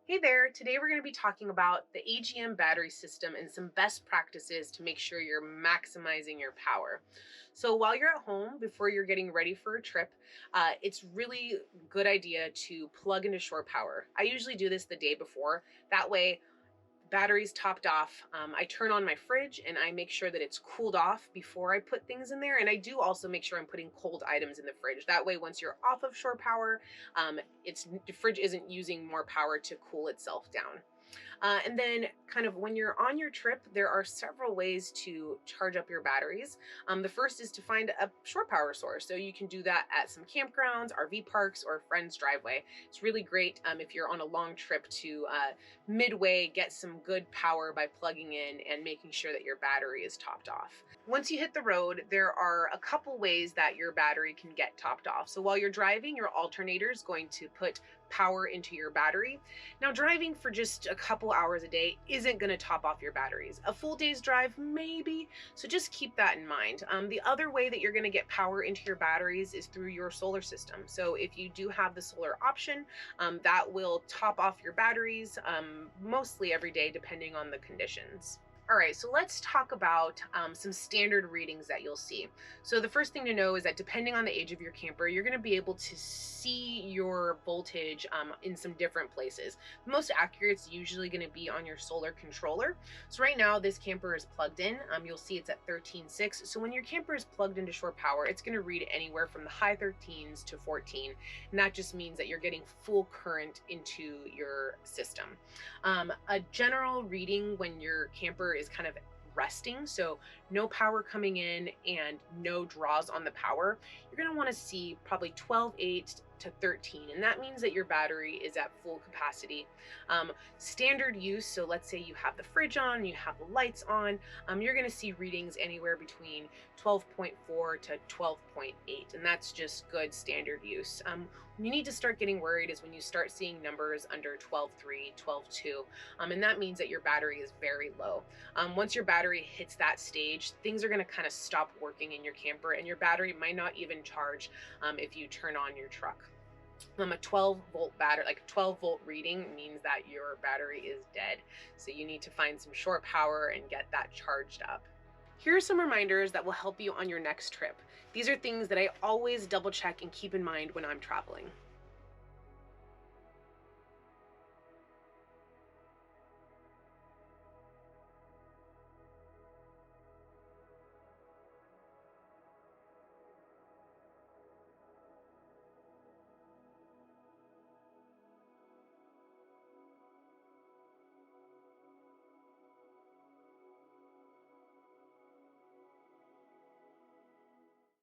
Hey there, today we're going to be talking about the AGM battery system and some best practices to make sure you're maximizing your power. So, while you're at home, before you're getting ready for a trip, it's really good idea to plug into shore power. I usually do this the day before. That way, batteries topped off. I turn on my fridge and I make sure that it's cooled off before I put things in there. And I do also make sure I'm putting cold items in the fridge. That way, once you're off of shore power, the fridge isn't using more power to cool itself down. And then, kind of when you're on your trip, there are several ways to charge up your batteries. The first is to find a shore power source. So you can do that at some campgrounds, RV parks, or a friend's driveway. It's really great if you're on a long trip to midway get some good power by plugging in and making sure that your battery is topped off. Once you hit the road, there are a couple ways that your battery can get topped off. So while you're driving, your alternator is going to put power into your battery. Now, driving for just a couple hours a day isn't going to top off your batteries. A full day's drive, maybe. So just keep that in mind. The other way that you're going to get power into your batteries is through your solar system. So if you do have the solar option, that will top off your batteries mostly every day, depending on the conditions. All right, so let's talk about some standard readings that you'll see. So the first thing to know is that depending on the age of your camper, you're going to be able to see your voltage in some different places. The most accurate is usually going to be on your solar controller. So right now, this camper is plugged in. You'll see it's at 13.6. So when your camper is plugged into shore power, it's going to read anywhere from the high 13s to 14. And that just means that you're getting full current into your system. A general reading when your camper is kind of resting, so no power coming in and no draws on the power, you're going to want to see probably 12.8 to 13, and that means that your battery is at full capacity. Standard use, so let's say you have the fridge on, you have the lights on, you're going to see readings anywhere between 12.4 to 12.8, and that's just good standard use. When you need to start getting worried is when you start seeing numbers under 12.3, 12.2, and that means that your battery is very low. Once your battery hits that stage, things are going to kind of stop working in your camper, and your battery might not even charge if you turn on your truck. A 12-volt battery, like a 12-volt reading, means that your battery is dead. So you need to find some shore power and get that charged up. Here are some reminders that will help you on your next trip. These are things that I always double check and keep in mind when I'm traveling.